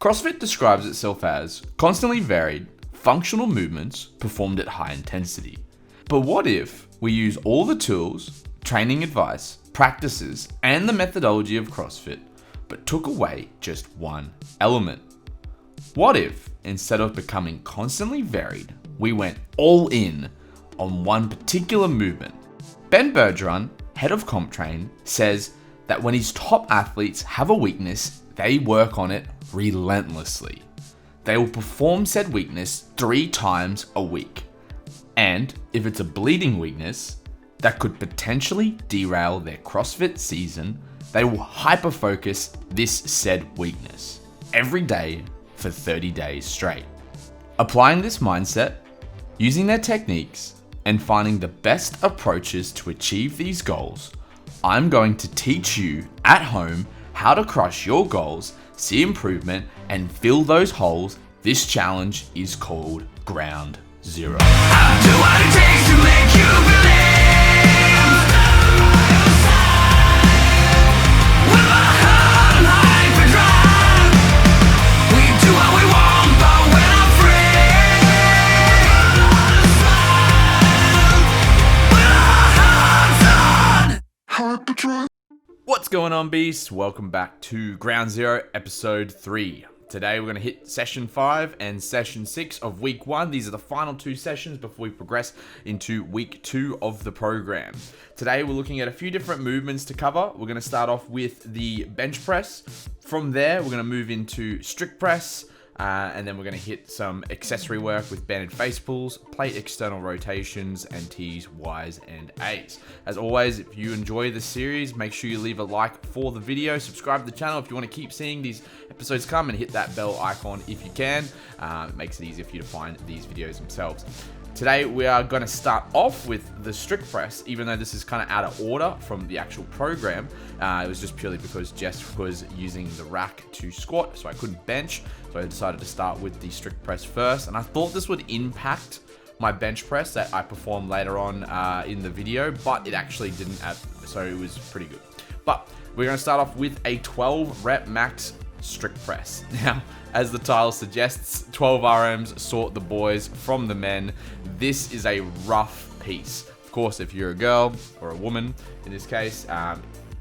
CrossFit describes itself as constantly varied, functional movements performed at high intensity. But what if we use all the tools, training advice, practices, and the methodology of CrossFit, but took away just one element? What if, instead of becoming constantly varied, we went all in on one particular movement? Ben Bergeron, head of CompTrain, says that when his top athletes have a weakness, they work on it relentlessly. They will perform said weakness 3 times a week. And if it's a bleeding weakness that could potentially derail their CrossFit season, they will hyper-focus this said weakness every day for 30 days straight. Applying this mindset, using their techniques, and finding the best approaches to achieve these goals, I'm going to teach you at home how to crush your goals, see improvement, and fill those holes. This challenge is called Ground Zero. I'll do what it takes to make you believe. With my heart and high for drive, we do what we want, but when I'm free, with our hearts on. What's going on, beasts? Welcome back to Ground Zero, episode 3. Today we're going to hit session 5 and session 6 of week 1. These are the final 2 sessions before we progress into week 2 of the program. Today we're looking at a few different movements to cover. We're going to start off with the bench press. From there we're going to move into strict press. And then we're going to hit some accessory work with banded face pulls, plate external rotations, and T's, Y's, and A's. As always, if you enjoy this series, make sure you leave a like for the video, subscribe to the channel if you want to keep seeing these episodes come, and hit that bell icon if you can. It makes it easier for you to find these videos themselves. Today we are going to start off with the strict press, even though this is kind of out of order from the actual program. It was just purely because Jess was using the rack to squat, so I couldn't bench. So I decided to start with the strict press first, and I thought this would impact my bench press that I performed later on in the video, but it actually didn't, so it was pretty good. But we're going to start off with a 12 rep max strict press. Now, as the title suggests, 12RM's sort the boys from the men. This is a rough piece. Of course, if you're a girl or a woman, in this case,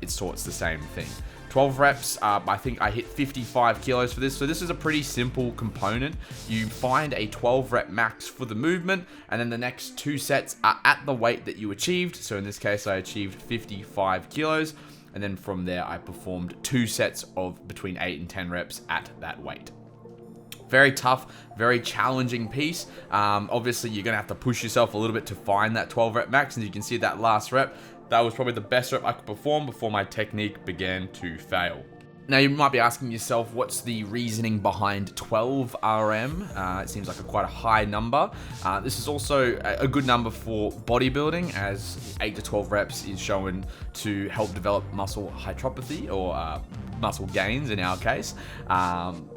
it sorts the same thing. 12 reps, I think I hit 55 kilos for this. So this is a pretty simple component. You find a 12 rep max for the movement, and then the next 2 sets are at the weight that you achieved. So in this case, I achieved 55 kilos. And then from there, I performed 2 sets of between 8 and 10 reps at that weight. Very tough, very challenging piece. Obviously, you're going to have to push yourself a little bit to find that 12 rep max. And you can see that last rep, that was probably the best rep I could perform before my technique began to fail. Now, you might be asking yourself, what's the reasoning behind 12 RM? It seems like quite a high number. This is also a good number for bodybuilding, as 8 to 12 reps is shown to help develop muscle hypertrophy, or muscle gains in our case.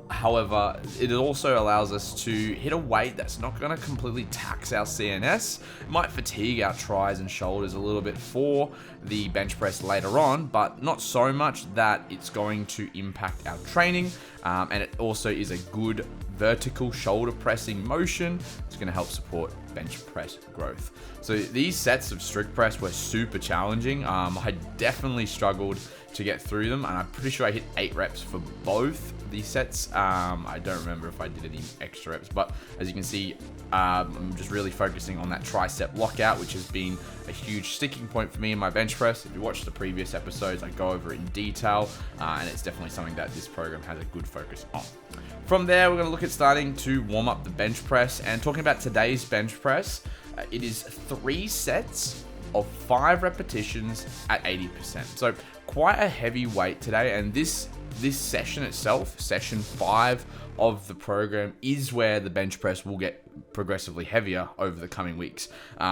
However, it also allows us to hit a weight that's not going to completely tax our CNS. It might fatigue our tris and shoulders a little bit for the bench press later on, but not so much that it's going to impact our training. And it also is a good vertical shoulder pressing motion. It's going to help support bench press growth. So these sets of strict press were super challenging. I definitely struggled to get through them, and I'm pretty sure I hit 8 reps for both these sets. I don't remember if I did any extra reps, but as you can see, I'm just really focusing on that tricep lockout, which has been a huge sticking point for me in my bench press. If you watch the previous episodes, I go over it in detail, and it's definitely something that this program has a good focus on. From there, we're going to look at starting to warm up the bench press, and talking about today's bench press, it is 3 sets of 5 repetitions at 80%. So quite a heavy weight today, and this session itself, session 5 of the program, is where the bench press will get progressively heavier over the coming weeks.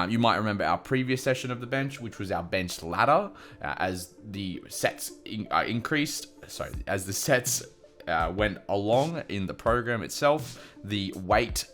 You might remember our previous session of the bench, which was our bench ladder. As the sets increased, as the sets went along in the program itself, the weight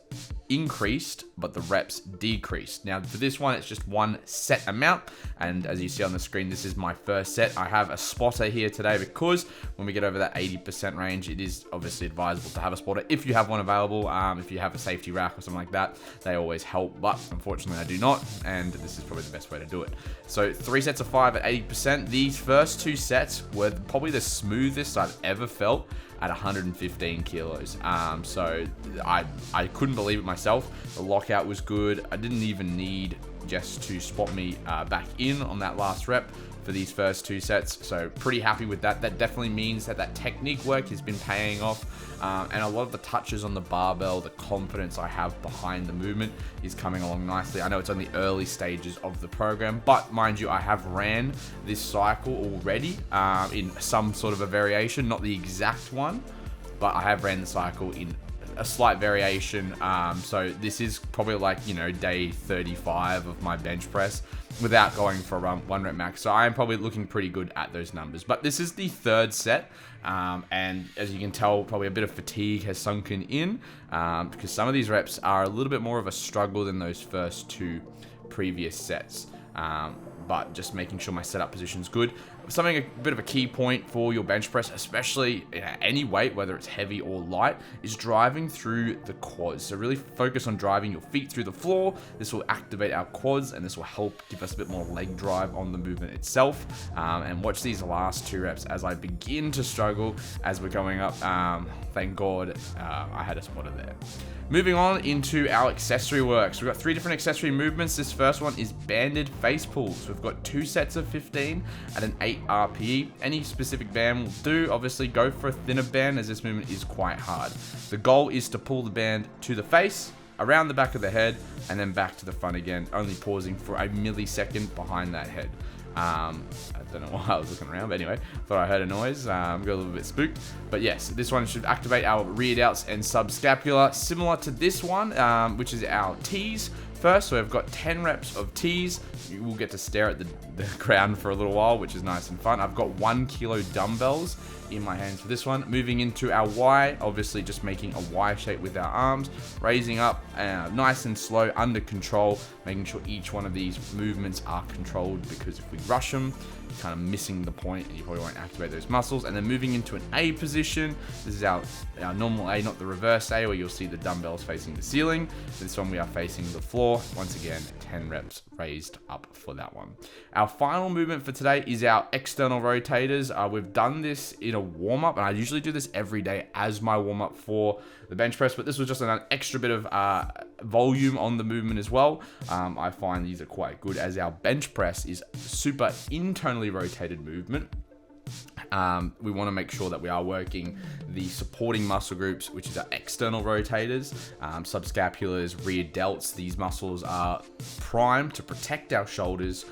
increased, but the reps decreased. Now for this one, it's just one set amount, and as you see on the screen, this is my first set. I have a spotter here today because when we get over that 80% range, it is obviously advisable to have a spotter if you have one available. If you have a safety rack or something like that, they always help, but unfortunately I do not, and this is probably the best way to do it. So 3 sets of 5 at 80%. These first 2 sets were probably the smoothest I've ever felt at 115 kilos. So I couldn't believe it myself. The lockout was good. I didn't even need Jess to spot me back in on that last rep for these first 2 sets. So pretty happy with that. That definitely means that that technique work has been paying off. And a lot of the touches on the barbell, the confidence I have behind the movement is coming along nicely. I know it's on the early stages of the program, but mind you, I have ran this cycle already in some sort of a variation, not the exact one, but I have ran the cycle in a slight variation. So this is probably like, day 35 of my bench press without going for a 1 rep max. So I am probably looking pretty good at those numbers, but this is the 3rd set. And as you can tell, probably a bit of fatigue has sunken in because some of these reps are a little bit more of a struggle than those first 2 previous sets. But just making sure my setup position is good. Something a bit of a key point for your bench press, especially any weight, whether it's heavy or light, is driving through the quads. So really focus on driving your feet through the floor. This will activate our quads and this will help give us a bit more leg drive on the movement itself. And watch these last 2 reps as I begin to struggle as we're going up. Thank God I had a spotter there. Moving on into our accessory work. So we've got 3 different accessory movements. This first one is banded face pulls. We've got 2 sets of 15 at an 8 RPE. Any specific band will do. Obviously go for a thinner band as this movement is quite hard. The goal is to pull the band to the face, around the back of the head, and then back to the front again, only pausing for a millisecond behind that head. I don't know why I was looking around, but anyway, thought I heard a noise. Got a little bit spooked. But yes, this one should activate our rear delts and subscapular, similar to this one, which is our T's. First, so we've got 10 reps of T's. You will get to stare at the ground for a little while, which is nice and fun. I've got 1 kilo dumbbells in my hands for this one. Moving into our Y, obviously just making a Y shape with our arms, raising up nice and slow, under control, making sure each one of these movements are controlled, because if we rush them, you're kind of missing the point and you probably won't activate those muscles. And then moving into an A position. This is our normal A, not the reverse A, where you'll see the dumbbells facing the ceiling. This one we are facing the floor. Once again, 10 reps raised up for that one. Our final movement for today is our external rotators. We've done this in a warm-up, and I usually do this every day as my warm-up for the bench press, but this was just an extra bit of volume on the movement as well. I find these are quite good as our bench press is super internally rotated movement. We want to make sure that we are working the supporting muscle groups, which is our external rotators, subscapulars, rear delts. These muscles are primed to protect our shoulders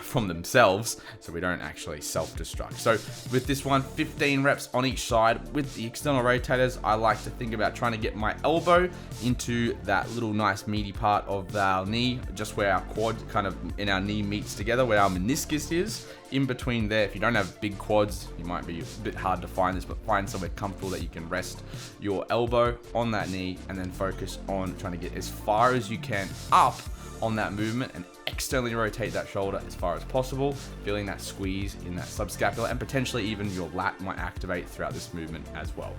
from themselves, so we don't actually self-destruct. So with this one, 15 reps on each side. With the external rotators, I like to think about trying to get my elbow into that little nice meaty part of our knee, just where our quad kind of in our knee meets together, where our meniscus is. In between there, if you don't have big quads, it might be a bit hard to find this, but find somewhere comfortable that you can rest your elbow on that knee and then focus on trying to get as far as you can up on that movement and externally rotate that shoulder as far as possible, feeling that squeeze in that subscapular, and potentially even your lat might activate throughout this movement as well.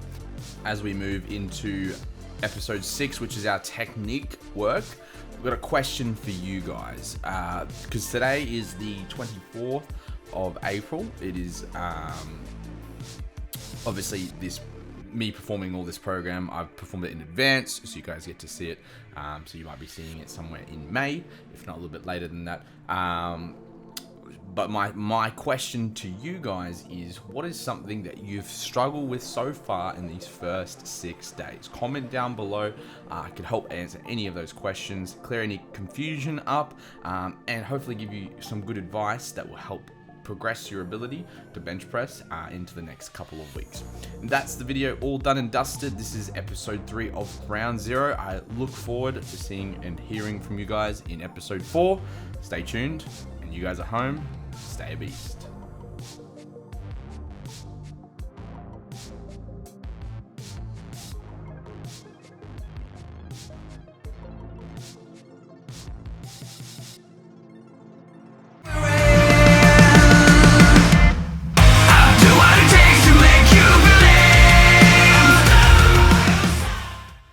As we move into episode 6, which is our technique work, we've got a question for you guys, because today is the 24th of April. It is obviously me performing all this program. I've performed it in advance, so you guys get to see it. So you might be seeing it somewhere in May, if not a little bit later than that. But my question to you guys is, what is something that you've struggled with so far in these first 6 days? Comment down below. I can help answer any of those questions, clear any confusion up, and hopefully give you some good advice that will help progress your ability to bench press into the next couple of weeks. And that's the video all done and dusted. This is episode 3 of Round 0. I look forward to seeing and hearing from you guys in episode 4. Stay tuned, and you guys at home, stay a beast.